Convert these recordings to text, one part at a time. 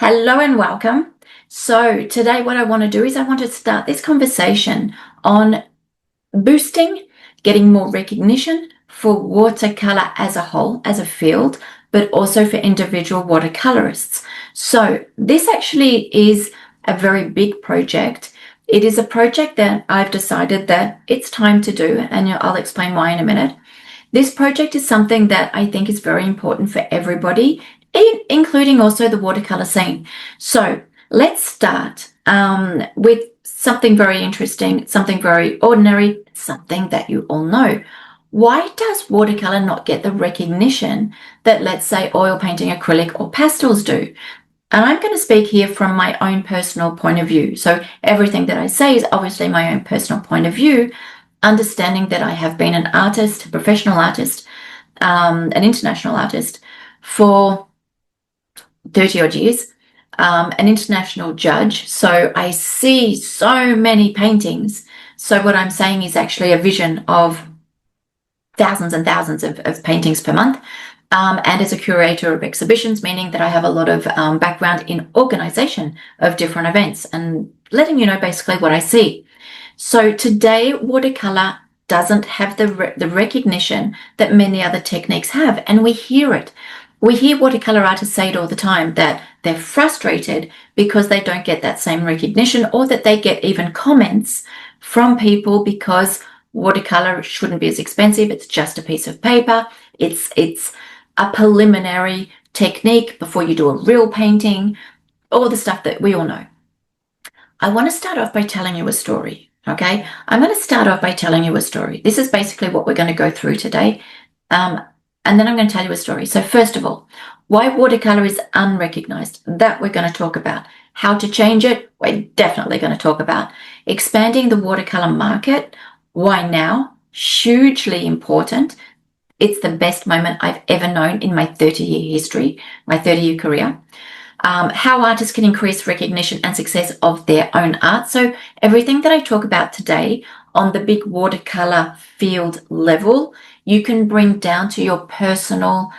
Hello and welcome. So today what I want to do is I want to start this conversation on boosting, getting more recognition for watercolor as a whole, as a field, but also for individual watercolorists. So this actually is a very big project. It is a project that I've decided that it's time to do, and I'll explain why in a minute. This project is something that I think is very important for everybody, including also the watercolor scene. So let's start with something very interesting, something very ordinary, something that you all know. Why does watercolor not get the recognition that, let's say, oil painting, acrylic, or pastels do? And I'm going to speak here from my own personal point of view. So everything that I say is obviously my own personal point of view, understanding that I have been an artist, a professional artist, an international artist for 30 odd years, an international judge. So I see so many paintings. So what I'm saying is actually a vision of thousands and thousands of paintings per month. And as a curator of exhibitions, meaning that I have a lot of background in organization of different events and letting you know basically what I see. So today, watercolor doesn't have the recognition that many other techniques have, and we hear it. We hear watercolor artists say it all the time that they're frustrated because they don't get that same recognition, or that they get even comments from people because watercolor shouldn't be as expensive. It's just a piece of paper. It's a preliminary technique before you do a real painting, all the stuff that we all know. I want to start off by telling you a story. Okay, I'm going to start off by telling you a story. This is basically what we're going to go through today. And then I'm going to tell you a story. So first of all, why watercolor is unrecognized, that we're going to talk about. How to change it, we're definitely going to talk about. Expanding the watercolor market, why now? Hugely important. It's the best moment I've ever known in my 30-year history, my 30-year career. How artists can increase recognition and success of their own art. So everything that I talk about today on the big watercolor field level, you can bring down to your personal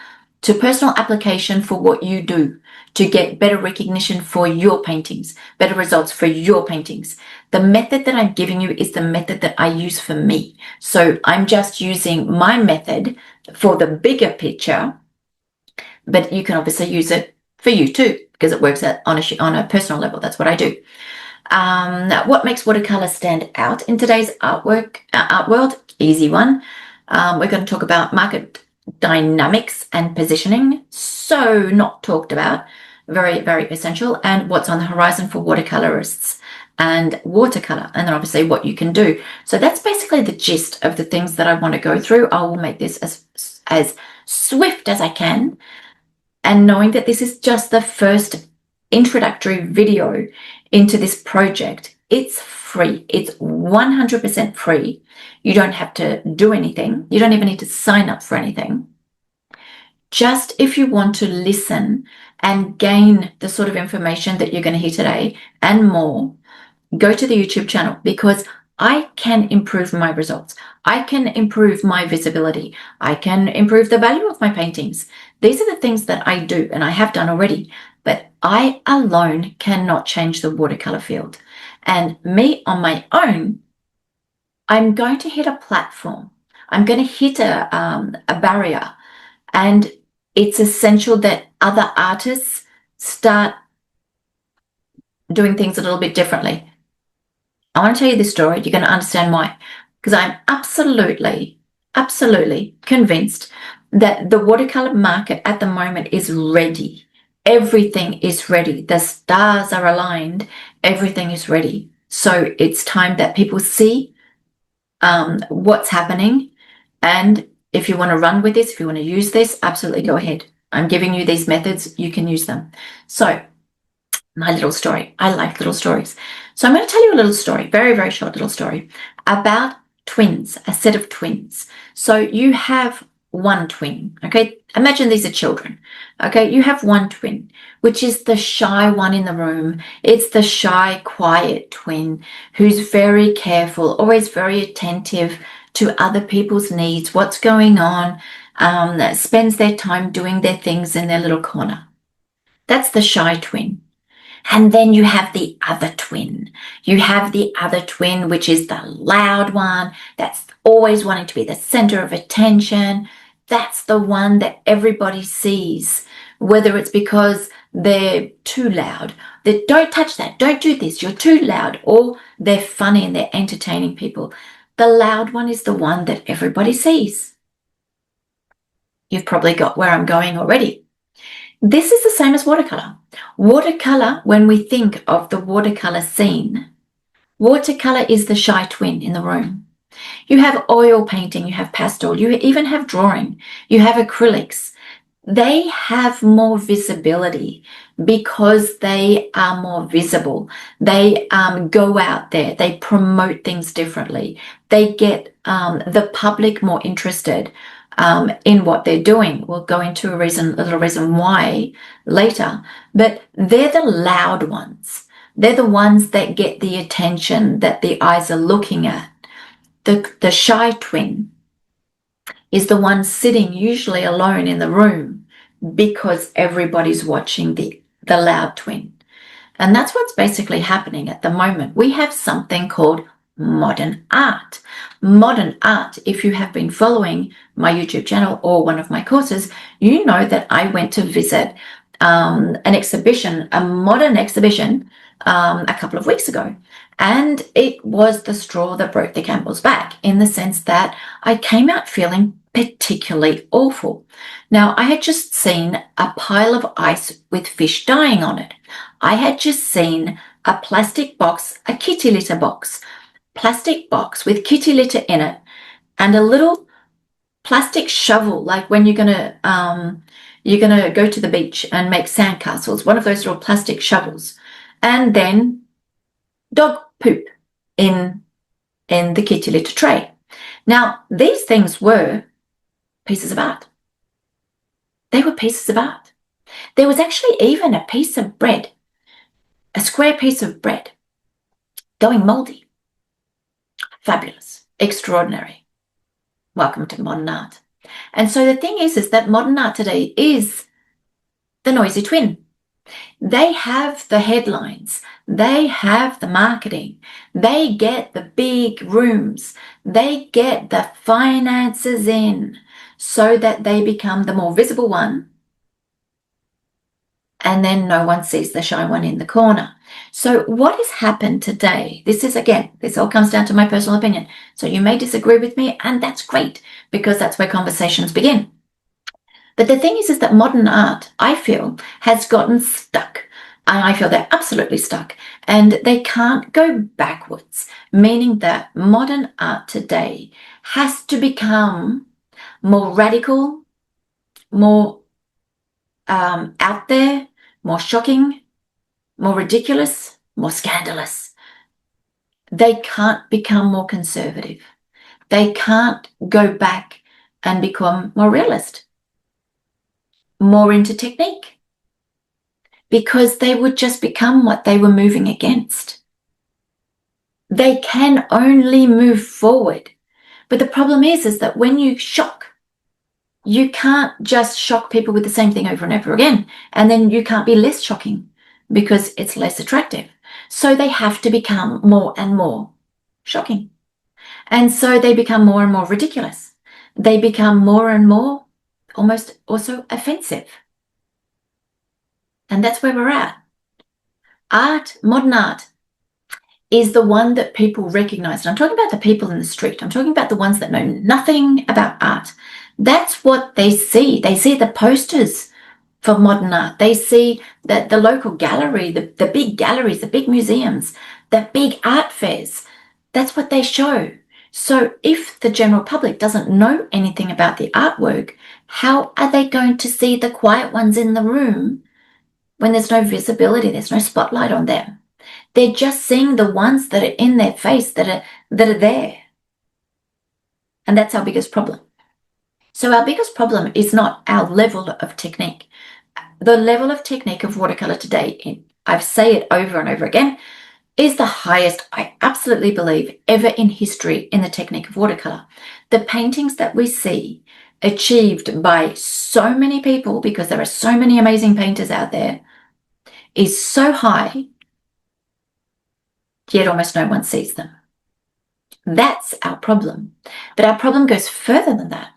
application for what you do to get better recognition for your paintings, better results for your paintings. The method that I'm giving you is the method that I use for me. So I'm just using my method for the bigger picture, but you can obviously use it for you too, because it works on a personal level. That's what I do. What makes watercolor stand out in today's art world? Easy one. We're going to talk about market dynamics and positioning. So not talked about. Very, very essential. And what's on the horizon for watercolorists and watercolor. And then obviously what you can do. So that's basically the gist of the things that I want to go through. I will make this as swift as I can. And knowing that this is just the first introductory video into this project, it's free. It's 100% free. You don't have to do anything. You don't even need to sign up for anything. Just if you want to listen and gain the sort of information that you're going to hear today and more, go to the YouTube channel, because I can improve my results. I can improve my visibility. I can improve the value of my paintings. These are the things that I do, and I have done already, but I alone cannot change the watercolor field. And me on my own, I'm going to hit a platform. I'm going to hit a barrier, and it's essential that other artists start doing things a little bit differently. I want to tell you this story. You're going to understand why. Because I'm absolutely convinced that the watercolor market at the moment is ready. Everything is ready. The stars are aligned. Everything is ready. So it's time that people see what's happening. And if you want to run with this, if you want to use this, absolutely go ahead. I'm giving you these methods. You can use them. So my little story. I like little stories. So I'm going to tell you a little story, very, very short little story about twins, a set of twins. So you have one twin, okay? Imagine these are children, okay? You have one twin, which is the shy one in the room. It's the shy, quiet twin who's very careful, always very attentive to other people's needs, what's going on, spends their time doing their things in their little corner. That's the shy twin. And then you have the other twin. You have the other twin, which is the loud one that's always wanting to be the center of attention. That's the one that everybody sees, whether it's because they're too loud, that don't touch that, don't do this, you're too loud, or they're funny and they're entertaining people. The loud one is the one that everybody sees. You've probably got where I'm going already. This is the same as watercolor. Watercolor, when we think of the watercolor scene, watercolor is the shy twin in the room. You have oil painting, you have pastel, you even have drawing, you have acrylics. They have more visibility because they are more visible. They go out there, they promote things differently. They get the public more interested in what they're doing. We'll go into a little reason why later, but they're the loud ones. They're the ones that get the attention that the eyes are looking at. The shy twin is the one sitting usually alone in the room because everybody's watching the loud twin. And that's what's basically happening at the moment. We have something called modern art. Modern art, if you have been following my YouTube channel or one of my courses, you know that I went to visit an exhibition, a modern exhibition, a couple of weeks ago. And it was the straw that broke the camel's back, in the sense that I came out feeling particularly awful. Now, I had just seen a pile of ice with fish dying on it. I had just seen a plastic box, a kitty litter box, plastic box with kitty litter in it, and a little plastic shovel, like when you're gonna go to the beach and make sandcastles, one of those little plastic shovels, and then dog poop in the kitty litter tray. Now, these things were pieces of art. They were pieces of art. There was actually even a piece of bread, a square piece of bread, going moldy. Fabulous, extraordinary. Welcome to modern art. And so the thing is that modern art today is the noisy twin. They have the headlines, they have the marketing, they get the big rooms, they get the finances in so that they become the more visible one, and then no one sees the shy one in the corner. So what has happened today, this is, again, this all comes down to my personal opinion. So you may disagree with me, and that's great, because that's where conversations begin. But the thing is that modern art, I feel, has gotten stuck. And I feel they're absolutely stuck. And they can't go backwards, meaning that modern art today has to become more radical, more out there, more shocking, more ridiculous, more scandalous. They can't become more conservative. They can't go back and become more realist, more into technique, because they would just become what they were moving against. They can only move forward. But the problem is that when you shock, you can't just shock people with the same thing over and over again, and then you can't be less shocking because it's less attractive. So they have to become more and more shocking. And so they become more and more ridiculous. They become more and more almost also offensive. And that's where we're at. Art, modern art, is the one that people recognize. And I'm talking about the people in the street. I'm talking about the ones that know nothing about art. That's what they see. They see the posters for modern art. They see the local gallery, the big galleries, the big museums, the big art fairs. That's what they show. So if the general public doesn't know anything about the artwork, how are they going to see the quiet ones in the room when there's no visibility, there's no spotlight on them? They're just seeing the ones that are in their face, that are there. And that's our biggest problem. So our biggest problem is not our level of technique. The level of technique of watercolor today, I say it over and over again, is the highest, I absolutely believe, ever in history in the technique of watercolor. The paintings that we see achieved by so many people, because there are so many amazing painters out there, is so high, yet almost no one sees them. That's our problem. But our problem goes further than that.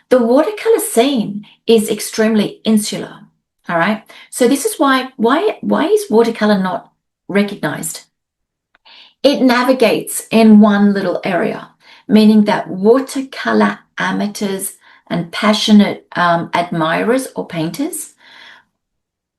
The watercolor scene is extremely insular. All right. So this is why is watercolor not recognized? It navigates in one little area, meaning that watercolor amateurs and passionate admirers or painters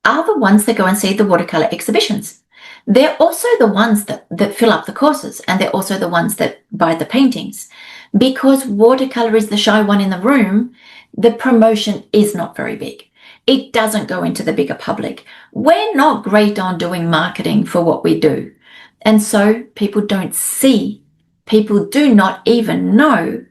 are the ones that go and see the watercolor exhibitions. They're also the ones that fill up the courses, and they're also the ones that buy the paintings. Because watercolor is the shy one in the room, the promotion is not very big. It doesn't go into the bigger public. We're not great on doing marketing for what we do. And so people don't see, people do not even know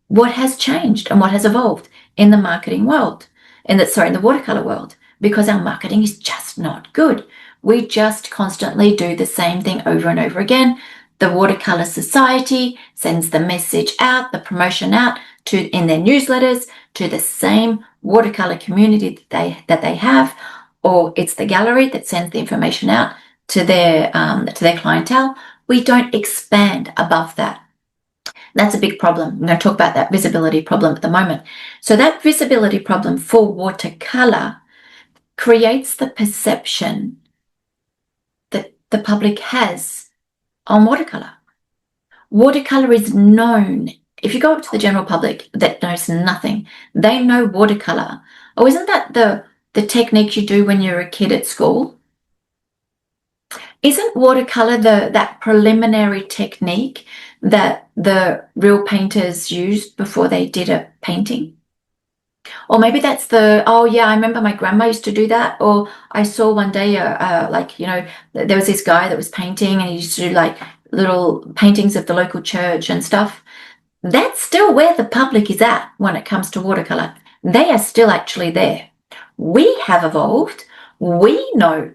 what has changed and what has evolved in the marketing world, in the watercolor world, because our marketing is just not good. We just constantly do the same thing over and over again. The Watercolor Society sends the message out, the promotion out in their newsletters to the same watercolor community that they have, or it's the gallery that sends the information out to their clientele. We don't expand above that. That's a big problem. I'm going to talk about that visibility problem at the moment. So that visibility problem for watercolor creates the perception that the public has on watercolor. Watercolor is known. If you go up to the general public that knows nothing, they know watercolor. Oh, isn't that the technique you do when you're a kid at school? Isn't watercolor that preliminary technique that the real painters used before they did a painting? Or maybe that's oh yeah, I remember my grandma used to do that. Or I saw one day, there was this guy that was painting, and he used to do like little paintings of the local church and stuff. That's still where the public is at when it comes to watercolor. They are still actually there. We have evolved. We know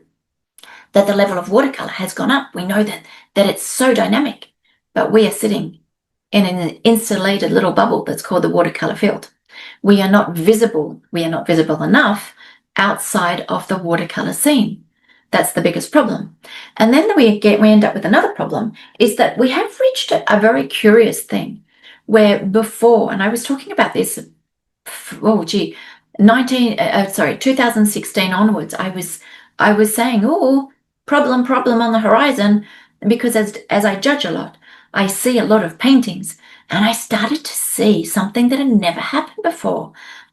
that the level of watercolor has gone up. We know that it's so dynamic, but we are sitting in an insulated little bubble that's called the watercolor field. We are not visible. We are not visible enough outside of the watercolor scene. That's the biggest problem. And then we end up with another problem, is that we have reached a very curious thing where before, and I was talking about this, 2016 onwards, I was saying, problem on the horizon, because as I judge a lot, I see a lot of paintings, and I started to see something that had never happened before.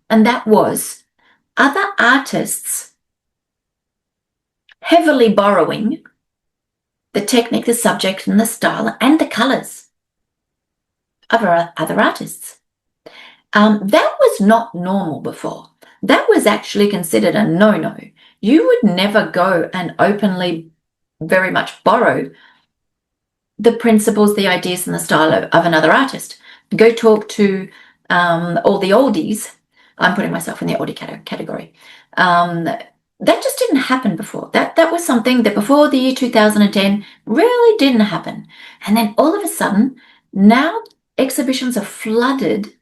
And that was other artists heavily borrowing the technique, the subject, and the style, and the colors of other artists. That was not normal before. That was actually considered a no-no. You would never go and openly very much borrow the principles, the ideas, and the style of another artist. Go talk to all the oldies. I'm putting myself in the oldie category. That just didn't happen before. That was something that before the year 2010 really didn't happen. And then all of a sudden, now exhibitions are flooded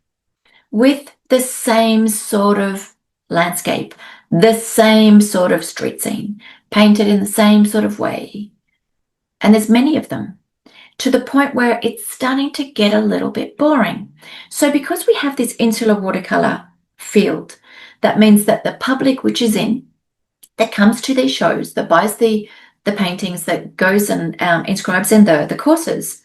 with the same sort of landscape, the same sort of street scene, painted in the same sort of way. And there's many of them, to the point where it's starting to get a little bit boring. So because we have this insular watercolor field, that means that the public which is that comes to these shows, that buys the paintings, that goes and inscribes in the courses,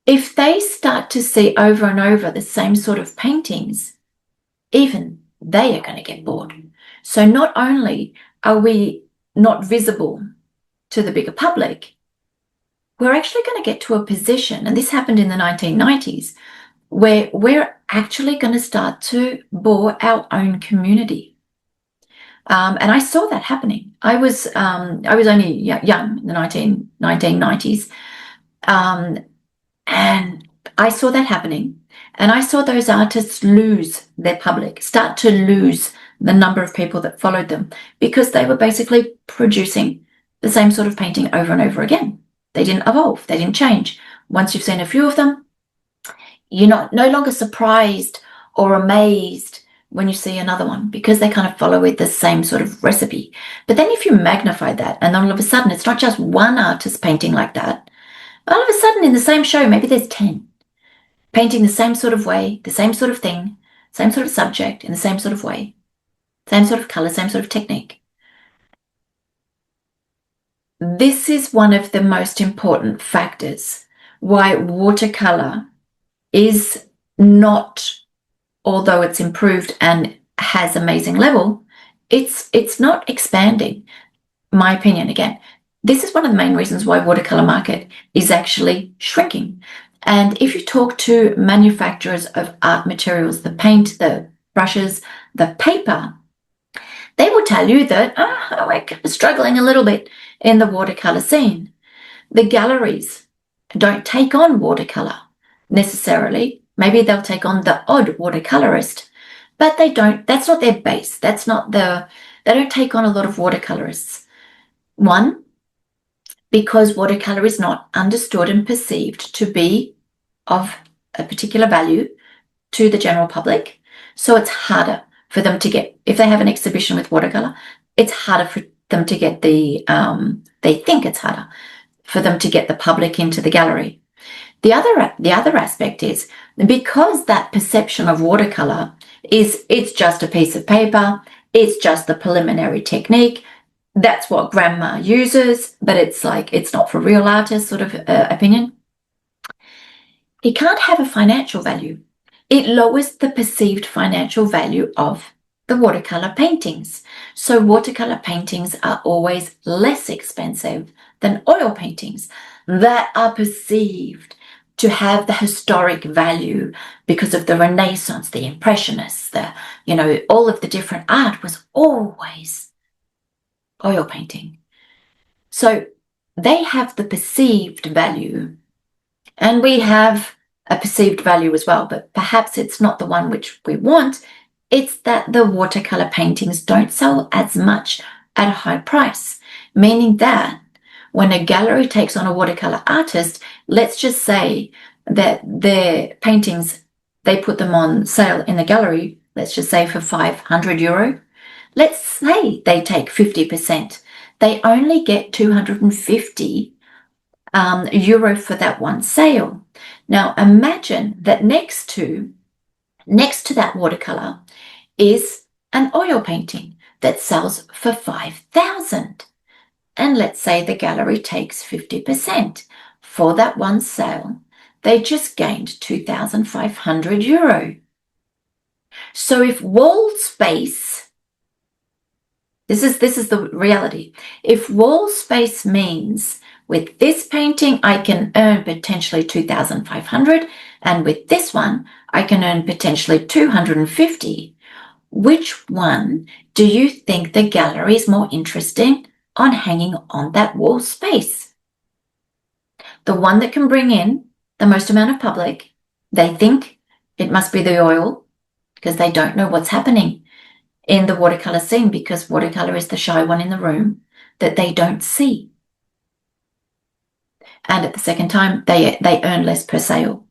if they start to see over and over the same sort of paintings, even they are going to get bored. So not only are we not visible to the bigger public, we're actually going to get to a position, and this happened in the 1990s, where we're actually going to start to bore our own community. And I saw that happening. I was only young in the 1990s, and I saw that happening. And I saw those artists lose their public, start to lose the number of people that followed them, because they were basically producing the same sort of painting over and over again. They didn't evolve. They didn't change. Once you've seen a few of them, you're no longer surprised or amazed when you see another one, because they kind of follow with the same sort of recipe. But then if you magnify that, and all of a sudden it's not just one artist painting like that, all of a sudden in the same show, maybe there's 10 painting the same sort of way, the same sort of thing, same sort of subject in the same sort of way, same sort of color, same sort of technique. This is one of the most important factors why watercolor is not, although it's improved and has amazing level, it's not expanding. My opinion, again, this is one of the main reasons why watercolor market is actually shrinking. And if you talk to manufacturers of art materials, the paint, the brushes, the paper, they will tell you that we're struggling a little bit in the watercolor scene. The galleries don't take on watercolor necessarily. Maybe they'll take on the odd watercolorist, but they don't, that's not their base. They don't take on a lot of watercolorists. One, because watercolor is not understood and perceived to be of a particular value to the general public. So it's harder for them to get, if they have an exhibition with watercolor, it's harder for them to get they think it's harder for them to get the public into the gallery. The other aspect is because that perception of watercolor is it's just a piece of paper, it's just the preliminary technique, that's what grandma uses, but it's like it's not for real artists sort of opinion. It can't have a financial value. It lowers the perceived financial value of the watercolor paintings. So watercolor paintings are always less expensive than oil paintings that are perceived to have the historic value because of the Renaissance, the Impressionists, all of the different art was always oil painting. So they have the perceived value, and we have a perceived value as well, but perhaps it's not the one which we want. It's that the watercolor paintings don't sell as much at a high price, meaning that when a gallery takes on a watercolor artist, let's just say that their paintings, they put them on sale in the gallery, let's just say for €500. Let's say they take 50%. They only get €250 for that one sale. Now imagine that next to that watercolor is an oil painting that sells for $5,000. And let's say the gallery takes 50%. For that one sale, they just gained €2,500. So if wall space, this is the reality. If wall space means with this painting, I can earn potentially $2,500, and with this one, I can earn potentially $250. Which one do you think the gallery is more interested on hanging on that wall space? The one that can bring in the most amount of public, they think it must be the oil because they don't know what's happening in the watercolor scene, because watercolor is the shy one in the room that they don't see. And at the second time, they earn less per sale.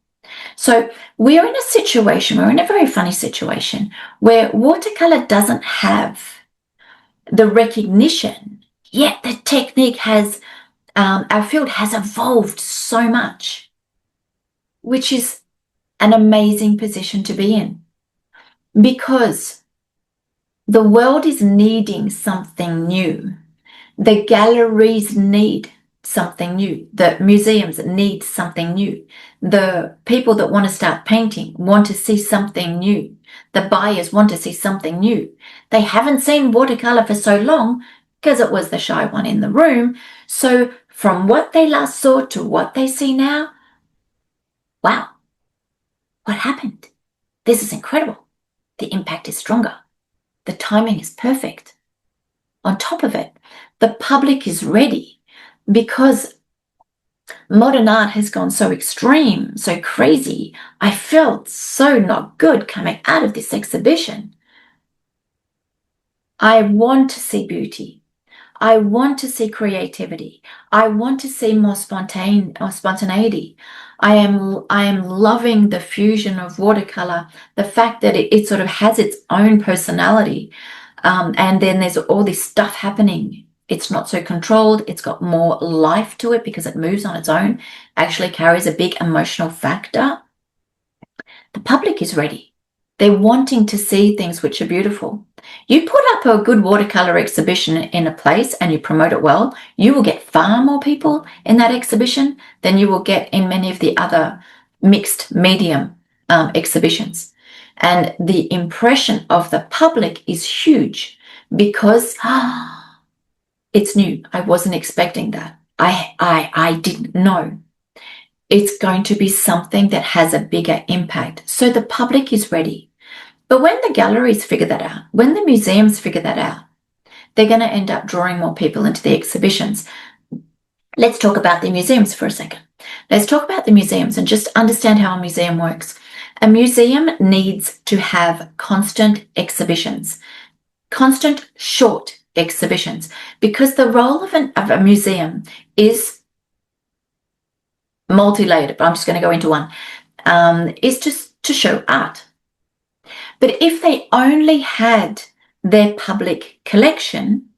So we're in a situation, we're in a very funny situation where watercolor doesn't have the recognition, yet the technique has, our field has evolved so much, which is an amazing position to be in, because the world is needing something new. The galleries need something new. The museums need something new. The people that want to start painting want to see something new. The buyers want to see something new. They haven't seen watercolor for so long because it was the shy one in the room. So from what they last saw to what they see now, wow, what happened? This is incredible. The impact is stronger. The timing is perfect. On top of it, the public is ready, because modern art has gone so extreme, so crazy. I felt so not good coming out of this exhibition. I want to see beauty. I want to see creativity. I want to see more spontaneity. I am loving the fusion of watercolor, the fact that it sort of has its own personality. And then there's all this stuff happening. It's not so controlled. It's got more life to it because it moves on its own, actually carries a big emotional factor. The public is ready. They're wanting to see things which are beautiful. You put up a good watercolor exhibition in a place and you promote it well, you will get far more people in that exhibition than you will get in many of the other mixed medium exhibitions. And the impression of the public is huge because it's new. I wasn't expecting that. I didn't know. It's going to be something that has a bigger impact. So the public is ready. But when the galleries figure that out, when the museums figure that out, they're going to end up drawing more people into the exhibitions. Let's talk about the museums for a second. Let's talk about the museums and just understand how a museum works. A museum needs to have constant exhibitions, constant short exhibitions, because the role of a museum is multi-layered, but I'm just going to go into one, is just to show art. But if they only had their public collection,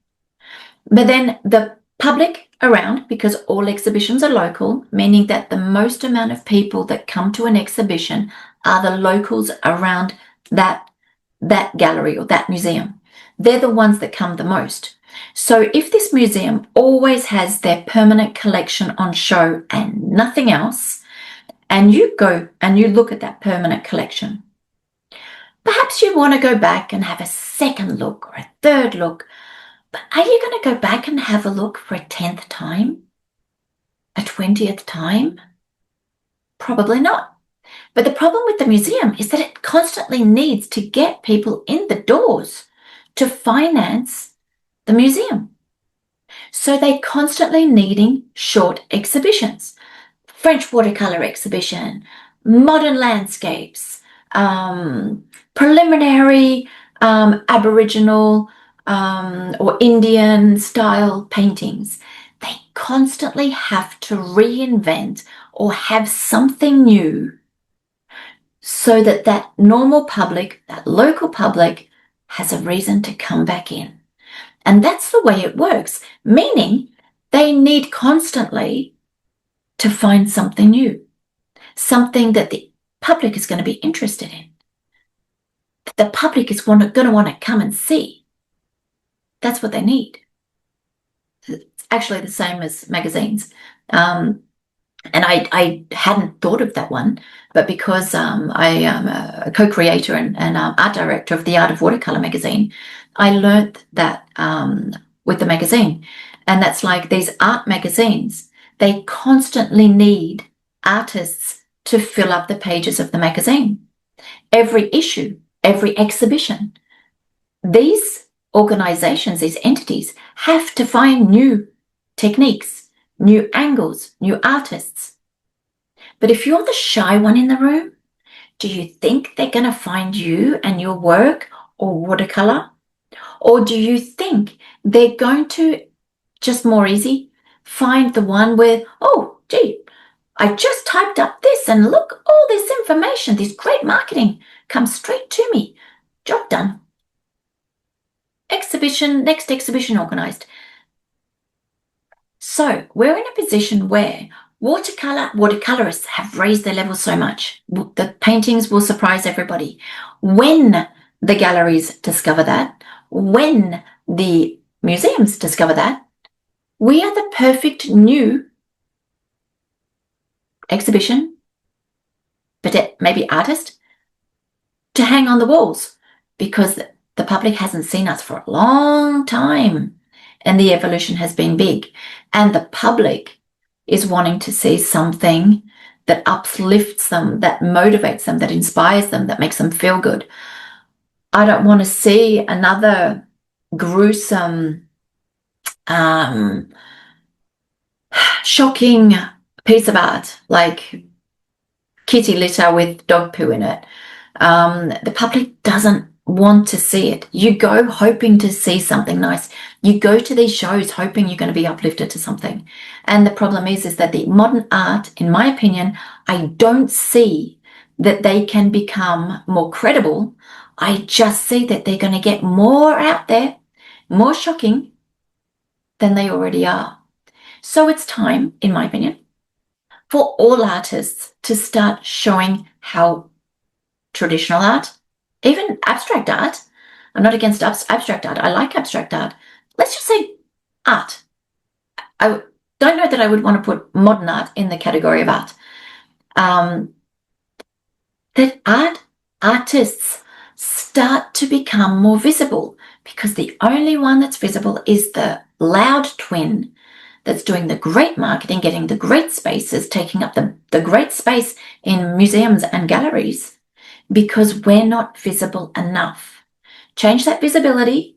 but then the public around, because all exhibitions are local, meaning that the most amount of people that come to an exhibition are the locals around that gallery or that museum. They're the ones that come the most. So if this museum always has their permanent collection on show and nothing else, and you go and you look at that permanent collection, perhaps you want to go back and have a second look or a third look, but are you going to go back and have a look for a 10th time? A 20th time? Probably not. But the problem with the museum is that it constantly needs to get people in the doors to finance the museum. So they're constantly needing short exhibitions. French watercolor exhibition, modern landscapes, preliminary Aboriginal or Indian style paintings. They constantly have to reinvent or have something new so that that normal public, that local public, has a reason to come back in. And that's the way it works, meaning they need constantly to find something new, something that the public is going to be interested in, that the public is going to want to come and see. That's what they need. It's actually the same as magazines. And I hadn't thought of that one, but because I am a co-creator and art director of the Art of Watercolor magazine, I learned that with the magazine. And that's like these art magazines, they constantly need artists to fill up the pages of the magazine. Every issue, every exhibition, these organizations, these entities have to find new techniques, new angles, new artists. But if you're the shy one in the room, do you think they're going to find you and your work or watercolor? Or do you think they're going to, just more easy, find the one where, oh, gee, I just typed up this and look, all this information, this great marketing comes straight to me. Job done. Exhibition, next exhibition organized. So we're in a position where watercolorists have raised their levels so much. The paintings will surprise everybody. When the galleries discover that, when the museums discover that, we are the perfect new exhibition, but maybe artist, to hang on the walls, because the public hasn't seen us for a long time and the evolution has been big, and the public is wanting to see something that uplifts them, that motivates them, that inspires them, that makes them feel good. I don't want to see another gruesome, shocking piece of art like kitty litter with dog poo in it. The public doesn't want to see it. You go hoping to see something nice. You go to these shows hoping you're going to be uplifted to something. And the problem is that the modern art, in my opinion, I don't see that they can become more credible. I just see that they're going to get more out there, more shocking than they already are. So it's time, in my opinion, for all artists to start showing how traditional art, even abstract art. I'm not against abstract art. I like abstract art. Let's just say art. I don't know that I would want to put modern art in the category of art. That artists start to become more visible, because the only one that's visible is the loud twin that's doing the great marketing, getting the great spaces, taking up the great space in museums and galleries, because we're not visible enough. Change that visibility,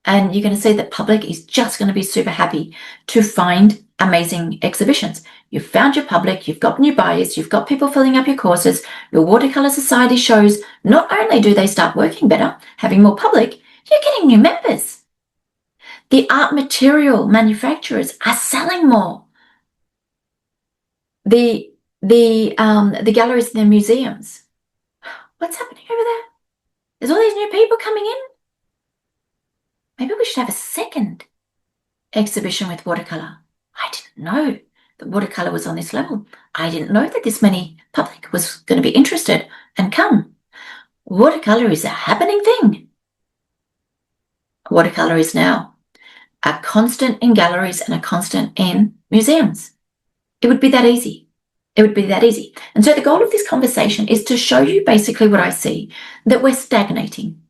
and you're going to see that public is just going to be super happy to find amazing exhibitions. You've found your public, you've got new buyers, you've got people filling up your courses, your Watercolor Society shows. Not only do they start working better, having more public, you're getting new members. The art material manufacturers are selling more. The galleries and the museums. What's happening over there? There's all these new people coming in. Maybe we should have a second exhibition with watercolor. I didn't know that watercolor was on this level. I didn't know that this many public was going to be interested and come. Watercolor is a happening thing. Watercolor is now a constant in galleries and a constant in museums. It would be that easy. It would be that easy. And so the goal of this conversation is to show you basically what I see, that we're stagnating.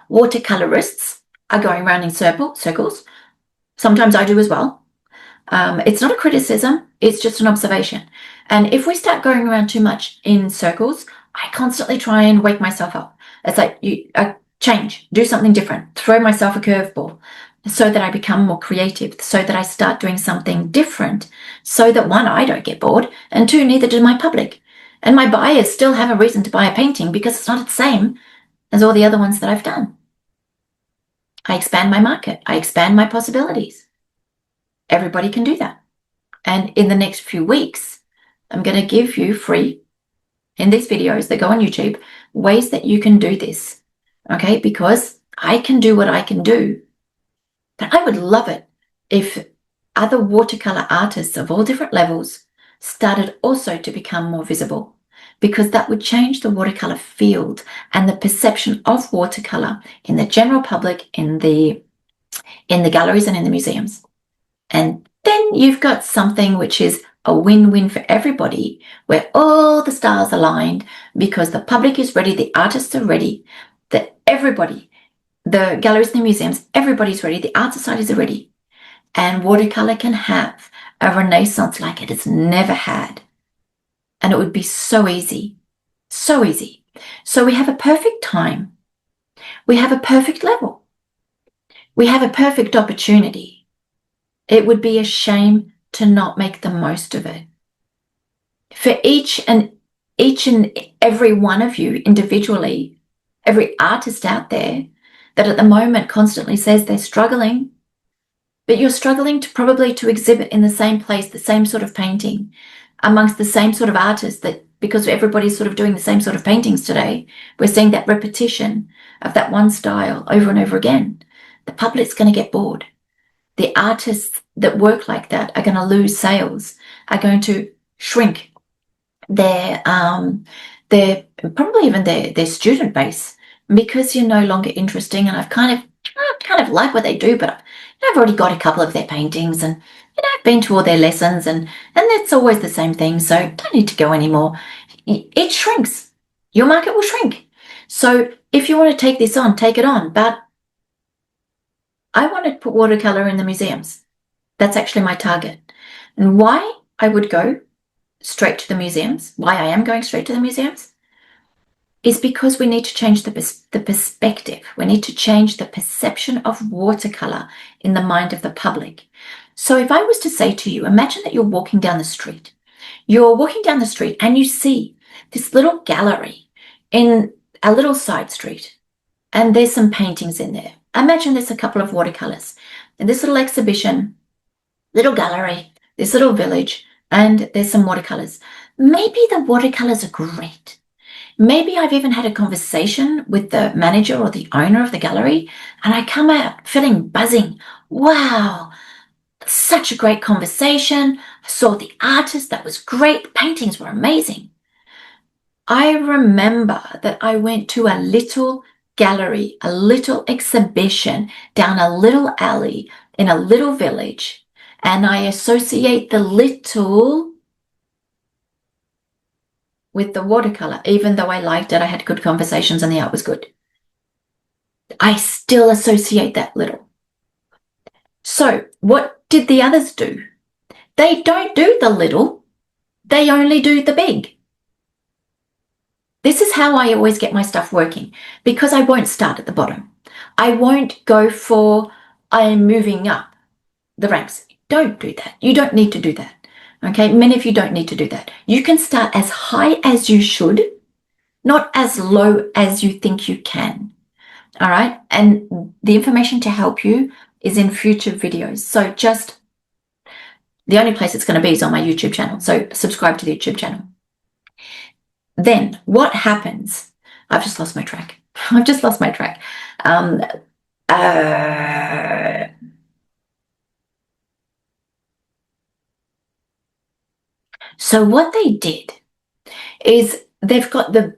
Watercolorists are going around in circles. Sometimes I do as well. It's not a criticism, it's just an observation. And if we start going around too much in circles, I constantly try and wake myself up. It's like, change, do something different, throw myself a curveball, so that I become more creative, so that I start doing something different, so that one, I don't get bored, and two, neither do my public. And my buyers still have a reason to buy a painting, because it's not the same as all the other ones that I've done. I expand my market. I expand my possibilities. Everybody can do that. And in the next few weeks, I'm going to give you free, in these videos that go on YouTube, ways that you can do this. Okay? Because I can do what I can do. But I would love it if other watercolor artists of all different levels started also to become more visible, because that would change the watercolor field and the perception of watercolor in the general public, in the galleries and in the museums. And then you've got something which is a win-win for everybody, where all the stars aligned, because the public is ready, the artists are ready, that everybody, the galleries and the museums, everybody's ready, the art societies are ready. And watercolor can have a renaissance like it has never had. And it would be so easy, so easy. So we have a perfect time. We have a perfect level. We have a perfect opportunity. It would be a shame to not make the most of it. For each and every one of you individually, every artist out there that at the moment constantly says they're struggling, but you're struggling to exhibit in the same place, the same sort of painting, amongst the same sort of artists, that because everybody's sort of doing the same sort of paintings today, we're seeing that repetition of that one style over and over again. The public's going to get bored. The artists that work like that are going to lose sales, are going to shrink their probably even their student base, because you're no longer interesting. And I've kind of like what they do, but I've already got a couple of their paintings, and I've been to all their lessons, and it's always the same thing, so don't need to go anymore. It shrinks. Your market will shrink. So if you want to take this on, take it on. But I want to put watercolor in the museums. That's actually my target. And why I would go straight to the museums, why I am going straight to the museums, is because we need to change the perspective. We need to change the perception of watercolor in the mind of the public. So if I was to say to you, imagine that you're walking down the street. You're walking down the street and you see this little gallery in a little side street. and there's some paintings in there. Imagine there's a couple of watercolors in this little exhibition, little gallery, this little village, and there's some watercolors. Maybe the watercolors are great. Maybe I've even had a conversation with the manager or the owner of the gallery, and I come out feeling buzzing. Wow, such a great conversation. I saw the artist, that was great. The paintings were amazing. I remember that I went to a little gallery, a little exhibition down a little alley in a little village, and I associate the little with the watercolor. Even though I liked it, I had good conversations and the art was good, I still associate that little. So what did the others do? They don't do the little, they only do the big. This is how I always get my stuff working, because I won't start at the bottom. I won't go for I'm moving up the ranks. Don't do that. You don't need to do that. Okay, many of you don't need to do that. You can start as high as you should, not as low as you think you can. All right, and the information to help you is in future videos. So just the only place it's going to be is on my YouTube channel. So subscribe to the YouTube channel. Then what happens? I've just lost my track. I've just lost my track. So what they did is they've got the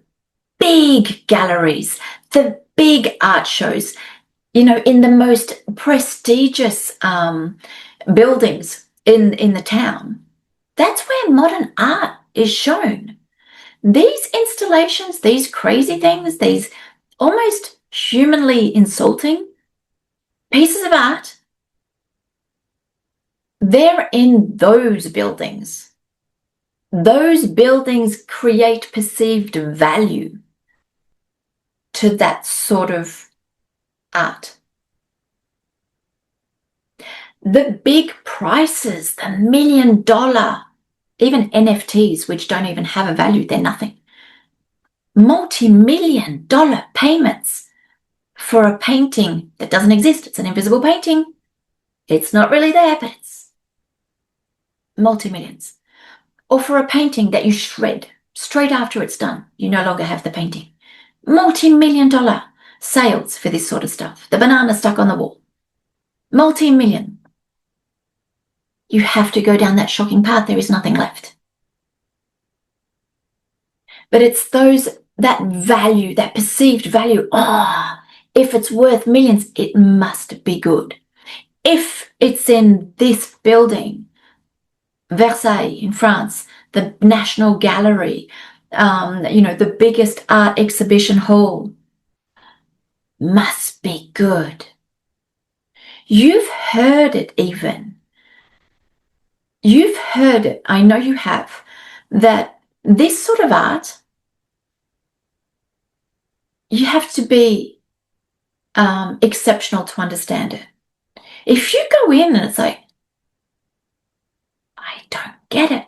big galleries, the big art shows, you know, in the most prestigious buildings in the town. That's where modern art is shown. These installations, these crazy things, these almost humanly insulting pieces of art, they're in those buildings. Those buildings create perceived value to that sort of art. The big prices, the $1 million, even NFTs, which don't even have a value, they're nothing. Multi-million dollar payments for a painting that doesn't exist. It's an invisible painting. It's not really there, but it's multi-millions. Or for a painting that you shred straight after it's done. You no longer have the painting. Multi-million dollar sales for this sort of stuff. The banana stuck on the wall. Multi-million. You have to go down that shocking path. There is nothing left. But it's that value, that perceived value. If it's worth millions, it must be good. If it's in this building, Versailles in France, the National Gallery, the biggest art exhibition hall, must be good. You've heard it even. You've heard it, I know you have, that this sort of art, you have to be exceptional to understand it. If you go in and it's like, I don't get it.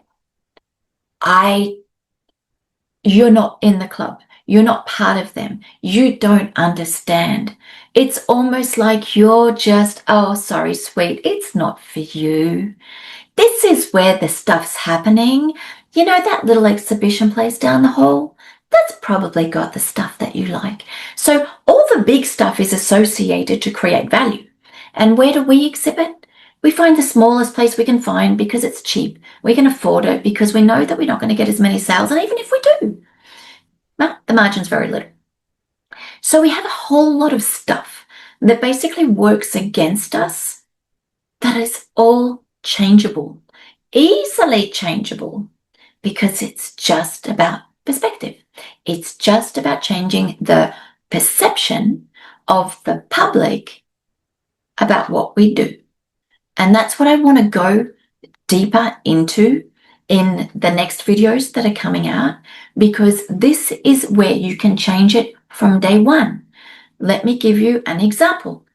You're not in the club. You're not part of them. You don't understand. It's almost like you're just, oh, sorry, sweet, it's not for you. This is where the stuff's happening. You know, that little exhibition place down the hall, that's probably got the stuff that you like. So all the big stuff is associated to create value. And where do we exhibit? We find the smallest place we can find because it's cheap. We can afford it because we know that we're not going to get as many sales. And even if we do, well, the margin's very little. So we have a whole lot of stuff that basically works against us that is all changeable, easily changeable, because it's just about perspective. It's just about changing the perception of the public about what we do. And that's what I want to go deeper into in the next videos that are coming out, because this is where you can change it from day one. Let me give you an example.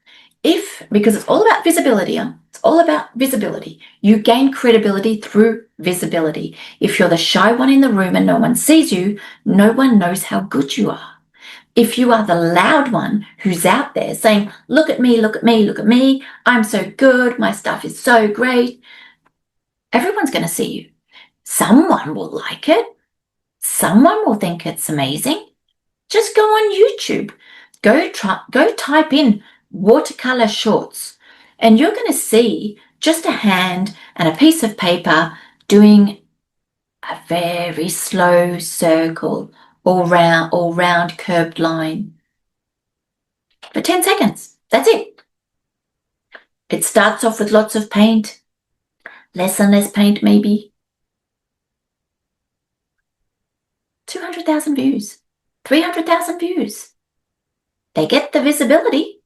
Because it's all about visibility, it's all about visibility. You gain credibility through visibility. If you're the shy one in the room and no one sees you, no one knows how good you are. If you are the loud one who's out there saying, look at me, look at me, look at me, I'm so good, my stuff is so great, everyone's going to see you. Someone will like it. Someone will think it's amazing. Just go on YouTube. Go type in watercolor shorts, and you're going to see just a hand and a piece of paper doing a very slow circle all round curved line for 10 seconds. That's it. It starts off with lots of paint, less and less paint maybe. 200,000 views, 300,000 views. They get the visibility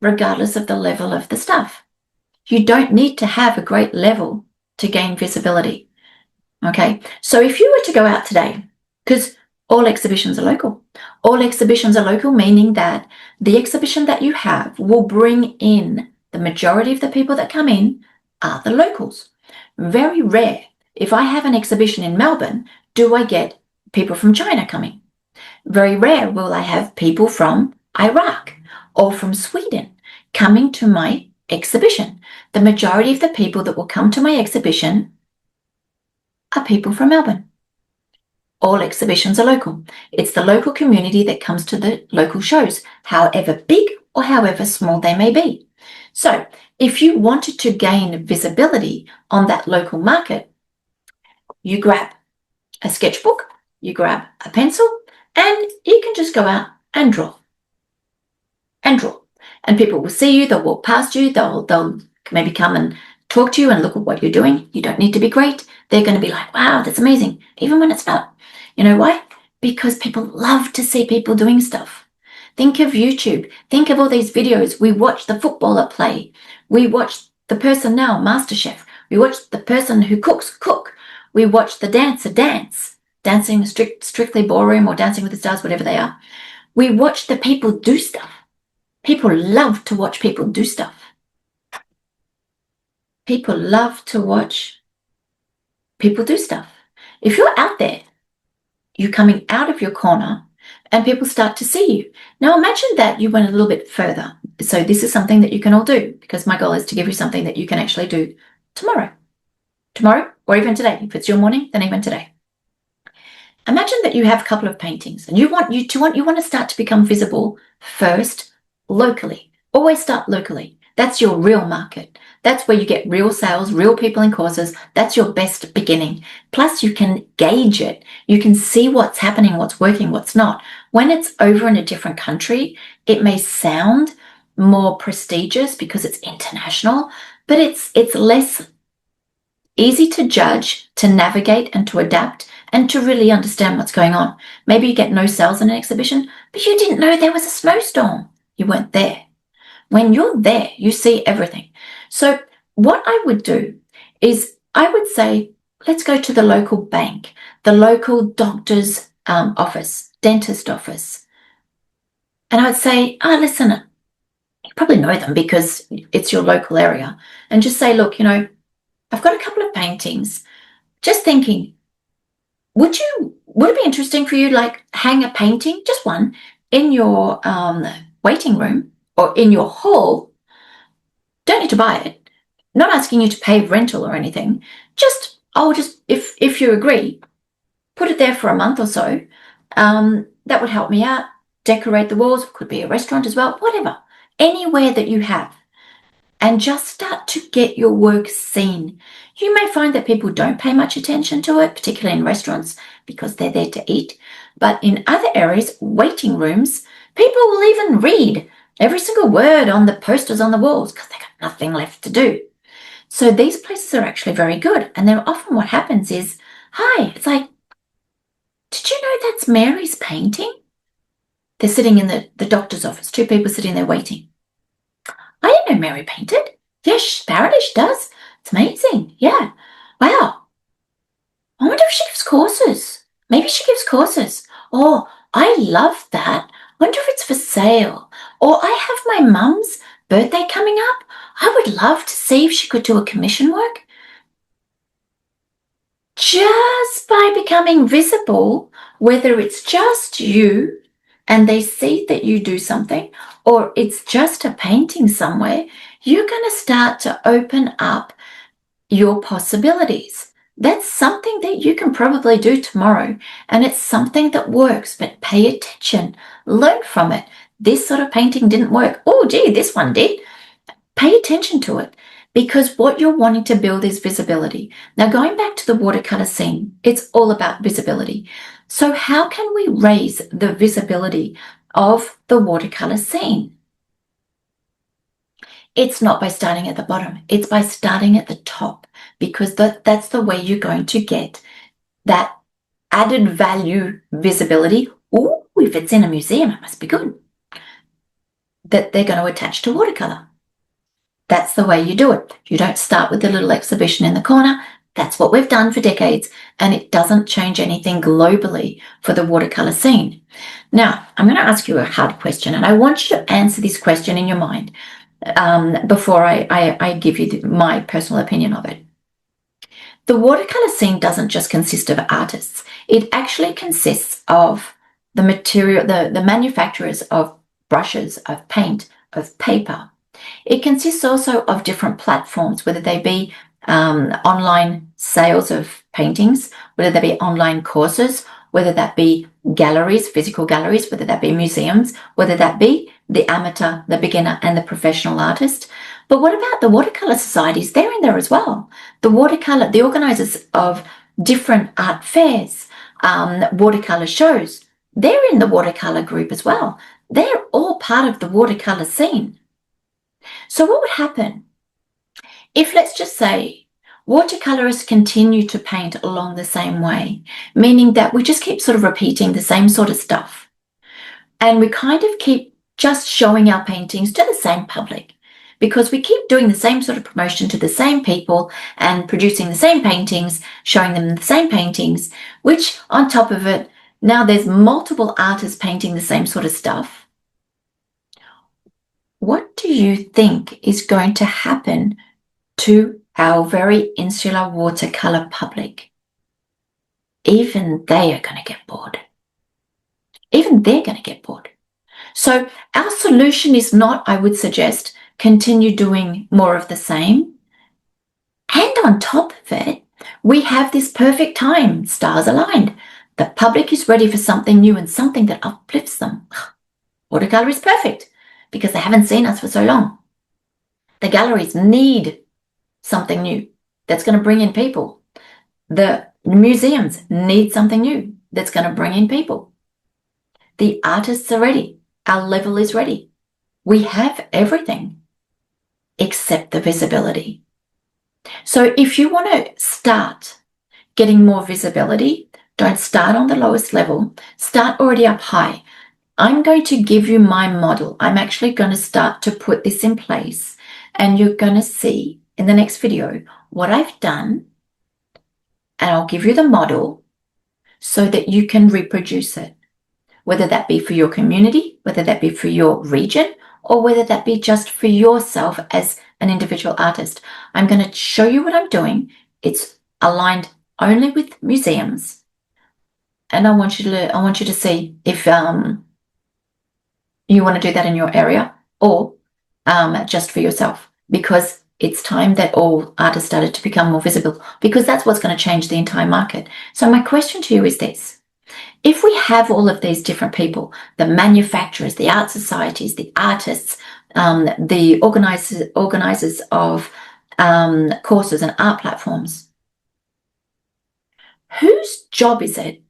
regardless of the level of the stuff. You don't need to have a great level to gain visibility. Okay, so if you were to go out today, because all exhibitions are local. All exhibitions are local, meaning that the exhibition that you have will bring in the majority of the people that come in are the locals. Very rare. If I have an exhibition in Melbourne, do I get people from China coming? Very rare will I have people from Iraq or from Sweden coming to my exhibition. The majority of the people that will come to my exhibition are people from Melbourne. All exhibitions are local. It's the local community that comes to the local shows, however big or however small they may be. So if you wanted to gain visibility on that local market, you grab a sketchbook, you grab a pencil, and you can just go out and draw. And draw. And people will see you, they'll walk past you, they'll maybe come and talk to you and look at what you're doing. You don't need to be great. They're going to be like, wow, that's amazing, even when it's not. You know why? Because people love to see people doing stuff. Think of YouTube. Think of all these videos. We watch the footballer play. We watch the person now, MasterChef. We watch the person who cooks, cook. We watch the dancer dance, dancing strictly ballroom or Dancing with the Stars, whatever they are. We watch the people do stuff. People love to watch people do stuff. People love to watch people do stuff. If you're out there, you're coming out of your corner and people start to see you. Now imagine that you went a little bit further. So this is something that you can all do, because my goal is to give you something that you can actually do tomorrow, or even today. If it's your morning, then even today. Imagine that you have a couple of paintings and you want to start to become visible first locally. Always start locally. That's your real market. That's where you get real sales, real people in courses. That's your best beginning. Plus you can gauge it. You can see what's happening, what's working, what's not. When it's over in a different country, it may sound more prestigious because it's international, but it's less easy to judge, to navigate and to adapt and to really understand what's going on. Maybe you get no sales in an exhibition, but you didn't know there was a snowstorm. You weren't there. When you're there, you see everything. So what I would do is I would say, let's go to the local bank, the local doctor's office, dentist office. And I would say, listen, you probably know them because it's your local area. And just say, look, I've got a couple of paintings. Just thinking, would it be interesting for you, like, hang a painting, just one, in your waiting room or in your hall? Don't need to buy it. Not asking you to pay rental or anything. If you agree, put it there for a month or so. That would help me out. Decorate the walls. It could be a restaurant as well. Whatever. Anywhere that you have. And just start to get your work seen. You may find that people don't pay much attention to it, particularly in restaurants, because they're there to eat. But in other areas, waiting rooms, people will even read every single word on the posters on the walls because they've got nothing left to do. So these places are actually very good. And then often what happens is, hi, it's like, did you know that's Mary's painting? They're sitting in the doctor's office, two people sitting there waiting. I didn't know Mary painted. Yes, apparently she does. It's amazing. Yeah. Wow. I wonder if she gives courses. Maybe she gives courses. Oh, I love that. Wonder if it's for sale. Or I have my mum's birthday coming up. I would love to see if she could do a commission work. Just by becoming visible, whether it's just you and they see that you do something, or it's just a painting somewhere, you're going to start to open up your possibilities. That's something that you can probably do tomorrow, and it's something that works, but pay attention, learn from it. This sort of painting didn't work. Oh, gee, this one did. Pay attention to it, because what you're wanting to build is visibility. Now, going back to the watercolor scene, it's all about visibility. So how can we raise the visibility of the watercolor scene? It's not by starting at the bottom. It's by starting at the top, because that's the way you're going to get that added value visibility. Oh, if it's in a museum, it must be good. That they're going to attach to watercolor. That's the way you do it. You don't start with a little exhibition in the corner. That's what we've done for decades, and it doesn't change anything globally for the watercolor scene. Now, I'm going to ask you a hard question, and I want you to answer this question in your mind before I give you my personal opinion of it. The watercolor scene doesn't just consist of artists. It actually consists of the material, the manufacturers of brushes, of paint, of paper. It consists also of different platforms, whether they be online sales of paintings, whether they be online courses, whether that be galleries, physical galleries, whether that be museums, whether that be the amateur, the beginner, and the professional artist. But what about the watercolor societies? They're in there as well. The organizers of different art fairs, watercolor shows, they're in the watercolor group as well. They're all part of the watercolor scene. So what would happen if, let's just say, watercolorists continue to paint along the same way, meaning that we just keep sort of repeating the same sort of stuff, and we kind of keep just showing our paintings to the same public, because we keep doing the same sort of promotion to the same people and producing the same paintings, showing them the same paintings, which on top of it, now there's multiple artists painting the same sort of stuff. What do you think is going to happen to our very insular watercolor public? Even they are going to get bored. Even they're going to get bored. So our solution is not, I would suggest, continue doing more of the same. And on top of it, we have this perfect time, stars aligned. The public is ready for something new and something that uplifts them. Watercolor is perfect, because they haven't seen us for so long. The galleries need something new that's going to bring in people. The museums need something new that's going to bring in people. The artists are ready. Our level is ready. We have everything except the visibility. So if you want to start getting more visibility, don't start on the lowest level. Start already up high. I'm going to give you my model. I'm actually going to start to put this in place, and you're going to see in the next video what I've done, and I'll give you the model so that you can reproduce it, whether that be for your community, whether that be for your region, or whether that be just for yourself as an individual artist. I'm going to show you what I'm doing. It's aligned only with museums, and I want you to see if you want to do that in your area, or just for yourself, because it's time that all artists started to become more visible, because that's what's going to change the entire market. So my question to you is this: if we have all of these different people, the manufacturers, the art societies, the artists, the organizers of courses and art platforms, whose job is it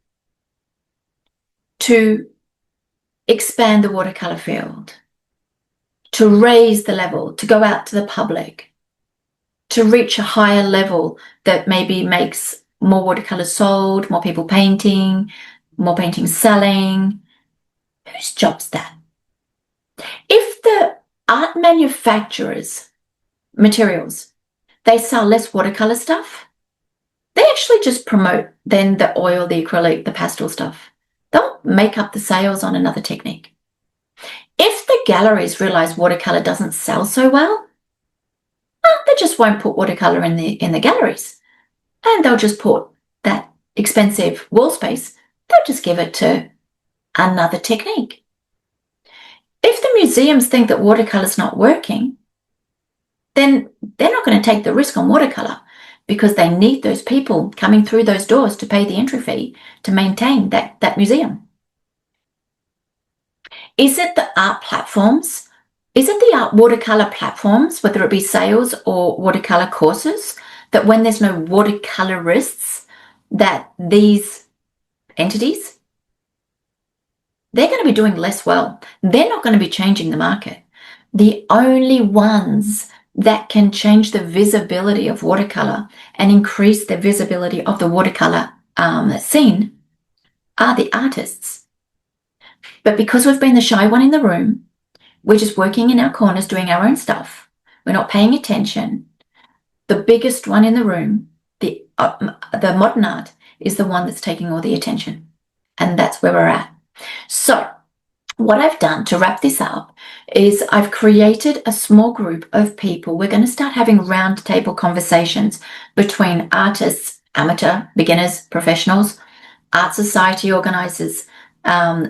to expand the watercolor field, to raise the level, to go out to the public, to reach a higher level that maybe makes more watercolors sold, more people painting, more paintings selling? Whose job's that? If the art manufacturers, materials, they sell less watercolor stuff, they actually just promote then the oil, the acrylic, the pastel stuff. They'll make up the sales on another technique. If the galleries realize watercolor doesn't sell so well, they just won't put watercolor in the galleries, and they'll just put that expensive wall space, they'll just give it to another technique. If the museums think that watercolor's not working, then they're not going to take the risk on watercolor, because they need those people coming through those doors to pay the entry fee to maintain that museum. Is it the art platforms? Is it the art watercolor platforms, whether it be sales or watercolor courses, that when there's no watercolorists, that these entities, they're going to be doing less well. They're not going to be changing the market. The only ones that can change the visibility of watercolor and increase the visibility of the watercolor scene are the artists. But because we've been the shy one in the room, we're just working in our corners doing our own stuff. We're not paying attention. The biggest one in the room, the modern art, is the one that's taking all the attention. And that's where we're at. So what I've done to wrap this up is I've created a small group of people. We're going to start having roundtable conversations between artists, amateur, beginners, professionals, art society organizers,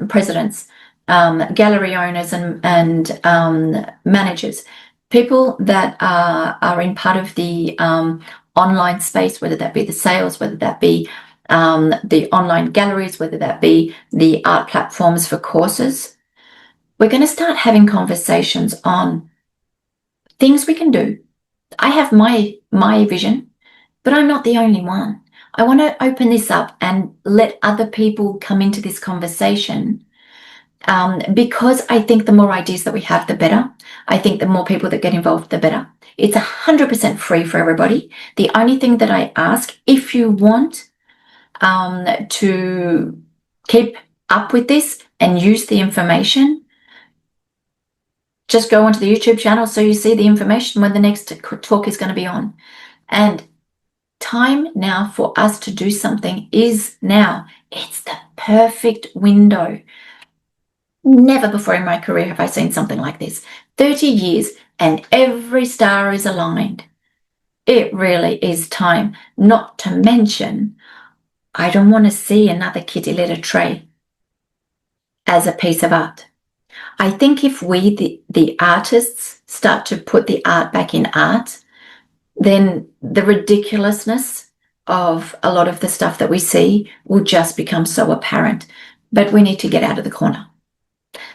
presidents, gallery owners and managers, people that are in part of the online space, whether that be the sales, whether that be the online galleries, whether that be the art platforms for courses. We're going to start having conversations on things we can do. I have my vision, but I'm not the only one. I want to open this up and let other people come into this conversation, because I think the more ideas that we have, the better. I think the more people that get involved, the better. It's 100% free for everybody. The only thing that I ask, if you want to keep up with this and use the information, just go onto the YouTube channel so you see the information when the next talk is going to be on. And time now for us to do something is now. It's the perfect window. Never before in my career have I seen something like this. 30 years and every star is aligned. It really is time. Not to mention, I don't want to see another kitty litter tray as a piece of art. I think if we, the artists, start to put the art back in art, then the ridiculousness of a lot of the stuff that we see will just become so apparent. But we need to get out of the corner.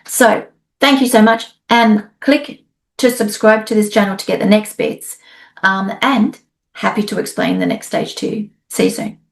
So thank you so much, and click to subscribe to this channel to get the next bits, and happy to explain the next stage to you. See you soon.